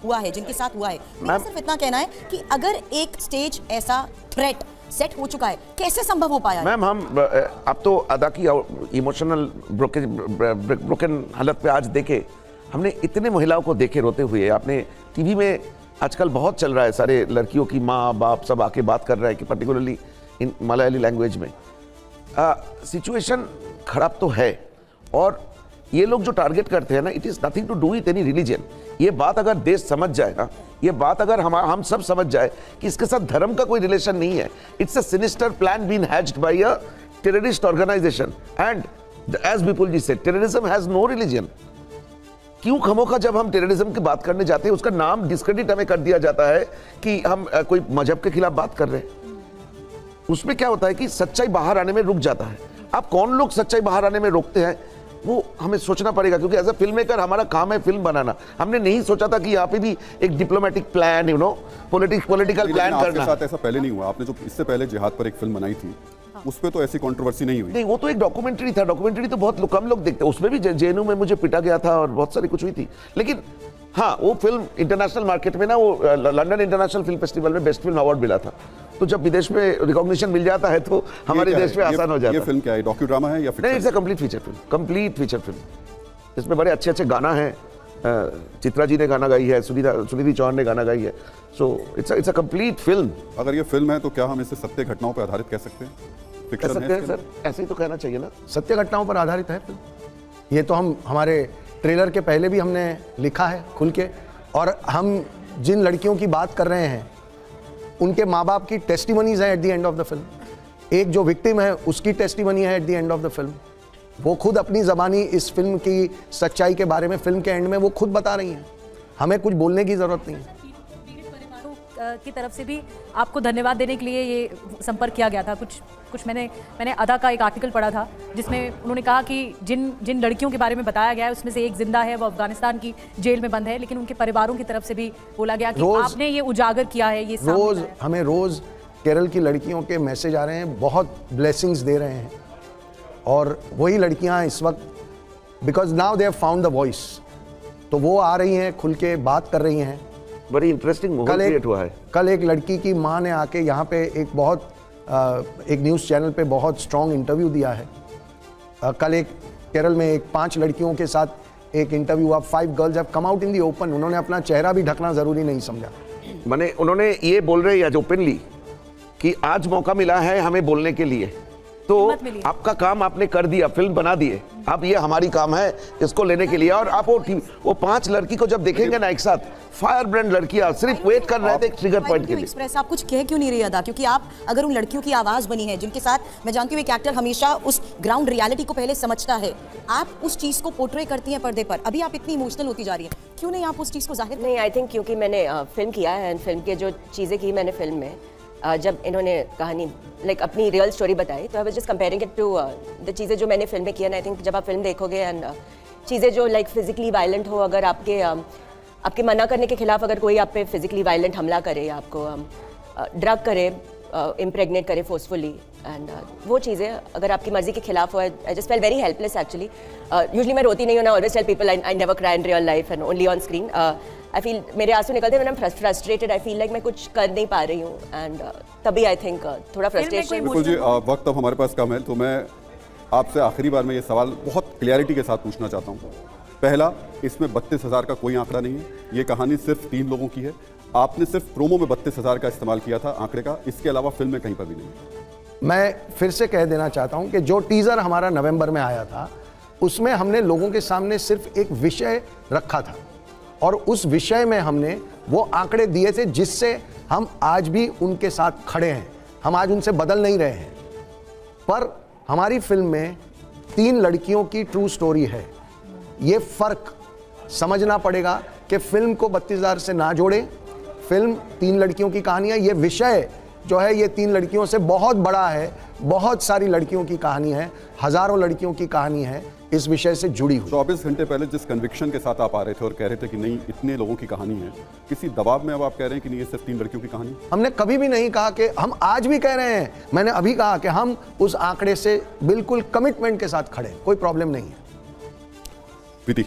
हुआ है, जिनके साथ हुआ है, मेरा सिर्फ इतना कहना है कि अगर एक स्टेज ऐसा थ्रेट सेट हो चुका है, कैसे संभव हो पाया? मैम हम अब तो अदा की इमोशनल ब्रोकन हालत पे आज देखे, हमने इतने महिलाओं को देखे रोते हुए। आपने टीवी में आजकल बहुत चल रहा है, सारे लड़कियों की माँ बाप सब आके बात कर रहा है कि पर्टिकुलरली इन मलयाली लैंग्वेज में सिचुएशन खराब तो है। और ये लोग जो टारगेट करते हैं ना, it is nothing to do with any religion. ये बात अगर देश समझ जाए ना, ये बात अगर हम सब समझ जाए कि इसके साथ धर्म का कोई रिलेशन नहीं है, it's a sinister plan been hatched by a terrorist organisation and as Vipul ji से टेररिज्म हैज नो रिलीजन। क्यों खमोखा जब हम टेररिज्म की बात करने जाते हैं उसका नाम डिस्क्रेडिट हमें कर दिया जाता है कि हम कोई मजहब के खिलाफ बात कर रहे हैं। उसमें क्या होता है कि सच्चाई बाहर आने में रुक जाता है। अब कौन लोग सच्चाई बाहर आने में रोकते हैं वो हमें सोचना पड़ेगा, क्योंकि एज अ फिल्म मेकर हमारा काम है फिल्म बनाना। हमने नहीं सोचा था कि यहाँ पे भी एक diplomatic plan, you know, political plan करना। आपके साथ ऐसा पहले नहीं हुआ? आपने जो इससे पहले जिहाद पर एक फिल्म बनाई थी, उस पे तो ऐसी कंट्रोवर्सी नहीं हुई। नहीं, वो तो एक डॉक्यूमेंट्री था। डॉक्यूमेंट्री तो बहुत कम लोग देखते हैं। उसमें भी जेएनयू में मुझे पिटा गया था और बहुत सारी कुछ हुई थी। लेकिन हाँ, वो फिल्म इंटरनेशनल मार्केट में ना, वो लंदन इंटरनेशनल फिल्म फेस्टिवल में बेस्ट फिल्म अवार्ड मिला था। तो जब विदेश में रिकॉग्निशन मिल जाता है तो हमारे देश में आसान हो जाता है। ये फिल्म क्या है, डॉक्यू ड्रामा है या फिक्शन? नहीं, it's a complete feature film, complete feature film. इसमें बड़े अच्छे अच्छे गाना हैं, चित्रा जी ने गाना गाई है, सुनिधि चौहान ने गाना गाई है। So it's a complete film. अगर ये फिल्म है तो क्या हम इसे सत्य घटनाओं पर आधारित कह सकते हैं? कह सकते हैं सर, ऐसे ही तो कहना चाहिए ना। सत्य घटनाओं पर आधारित है फिल्म। ये तो हम हमारे ट्रेलर के पहले भी हमने लिखा है खुल के। और हम जिन लड़कियों की बात कर रहे हैं उनके माँ बाप की टेस्टिमनीज हैं at the end of the film. एक जो विक्टिम है उसकी टेस्टिमनी है at the end of the film. वो खुद अपनी ज़बानी इस फिल्म की सच्चाई के बारे में फिल्म के एंड में वो खुद बता रही हैं। हमें कुछ बोलने की ज़रूरत नहीं है। की तरफ से भी आपको धन्यवाद देने के लिए ये संपर्क किया गया था। कुछ मैंने अदा का एक आर्टिकल पढ़ा था जिसमें उन्होंने कहा कि जिन लड़कियों के बारे में बताया गया है उसमें से एक जिंदा है, वो अफगानिस्तान की जेल में बंद है, लेकिन उनके परिवारों की तरफ से भी बोला गया कि आपने ये उजागर किया है। ये हमें रोज केरल की लड़कियों के मैसेज आ रहे हैं, बहुत ब्लेसिंग्स दे रहे हैं। और वही लड़कियां इस वक्त because now they have found the voice, तो वो आ रही हैं, खुल के बात कर रही हैं। बड़ी इंटरेस्टिंग माहौल क्रिएट हुआ है। कल एक लड़की की माँ ने आके यहाँ पे एक न्यूज़ चैनल पे बहुत स्ट्रॉन्ग इंटरव्यू दिया है। कल एक केरल में 5 लड़कियों के साथ एक इंटरव्यू हुआ। 5 girls have come out in the open. उन्होंने अपना चेहरा भी ढकना ज़रूरी नहीं समझा। माने उन्होंने ये बोल रहे हैं आज ओपनली कि आज मौका मिला है हमें बोलने के लिए, तो आपका काम आपने कर दिया, फिल्म बना दिए, अब ये हमारी काम है इसको लेने के लिए। और आप वो 5 लड़की को जब देखेंगे ना एक साथ, फायर ब्रांड लड़कियां सिर्फ वेट कर रहे थे एक ट्रिगर पॉइंट के लिए। एक्सप्रेस आप कुछ कह क्यों नहीं रही अदा? क्योंकि आप अगर उन लड़कियों की आवाज बनी है जिनके साथ मैं जानती हूँ एक एक्टर हमेशा उस ग्राउंड रियलिटी को पहले समझता है, आप उस चीज को पोर्ट्रे करती हैं पर्दे पर। अभी आप इतनी इमोशनल होती जा रही है, क्यों नहीं आप उस चीज को जाहिर? नहीं, आई थिंक क्योंकि मैंने फिल्म किया है एंड फिल्म के जो चीज़ें की मैंने फिल्म में, जब इन्होंने कहानी अपनी रियल स्टोरी बताई, तो I was just comparing it to the चीज़ें जो मैंने फिल्म में किया। आई थिंक जब आप फिल्म देखोगे एंड चीज़ें जो फिजिकली वायलेंट हो, अगर आपके मना करने के खिलाफ अगर कोई आप पे फिजिकली वायलेंट हमला करे, आपको ड्रग करे, इम्प्रेगनेट करे फोर्सफुली, एंड वो चीज़ें अगर आपकी मर्जी के खिलाफ हो, I just felt very helpless actually. Usually मैं रोती नहीं हूँ ना, always tell people I never cry in real life and only on screen. I feel मेरे आंसू निकलते हैं when I am frustrated. I feel like मैं कुछ कर नहीं पा रही हूँ एंड तभी आई थिंक थोड़ा फ्रस्ट्रेशन। बिल्कुल जी, वक्त अब हमारे पास कम है, तो मैं आपसे आखिरी बार में ये सवाल बहुत क्लियरिटी के साथ पूछना चाहता हूँ। पहला, इसमें 32,000 का कोई आंकड़ा नहीं है, ये कहानी सिर्फ 3 लोगों की है। आपने सिर्फ प्रोमो में 32,000 का इस्तेमाल किया था आंकड़े का, इसके अलावा फिल्म में कहीं पर भी नहीं। मैं फिर से कह देना चाहता हूं कि जो टीजर हमारा नवंबर में आया था उसमें हमने लोगों के सामने सिर्फ एक विषय रखा था और उस विषय में हमने वो आंकड़े दिए थे जिससे हम आज भी उनके साथ खड़े हैं। हम आज उनसे बदल नहीं रहे हैं, पर हमारी फिल्म में 3 लड़कियों की ट्रू स्टोरी है। ये फर्क समझना पड़ेगा कि फिल्म को 32,000 से ना जोड़े। फिल्म 3 लड़कियों की कहानी है। ये विषय जो है ये 3 लड़कियों से बहुत बड़ा है, बहुत सारी लड़कियों की कहानी है, हजारों लड़कियों की कहानी है इस विषय से जुड़ी हुई। 24 घंटे पहले जिस कन्विक्शन के साथ आप आ रहे थे और कह रहे थे कि नहीं इतने लोगों की कहानी है, किसी दबाव में अब आप कह रहे हैं कि नहीं ये सिर्फ 3 लड़कियों की कहानी? हमने कभी भी नहीं कहा कि हम आज भी कह रहे हैं, मैंने अभी कहा कि हम उस आंकड़े से बिल्कुल कमिटमेंट के साथ खड़े हैं, कोई प्रॉब्लम नहीं है। प्रीति।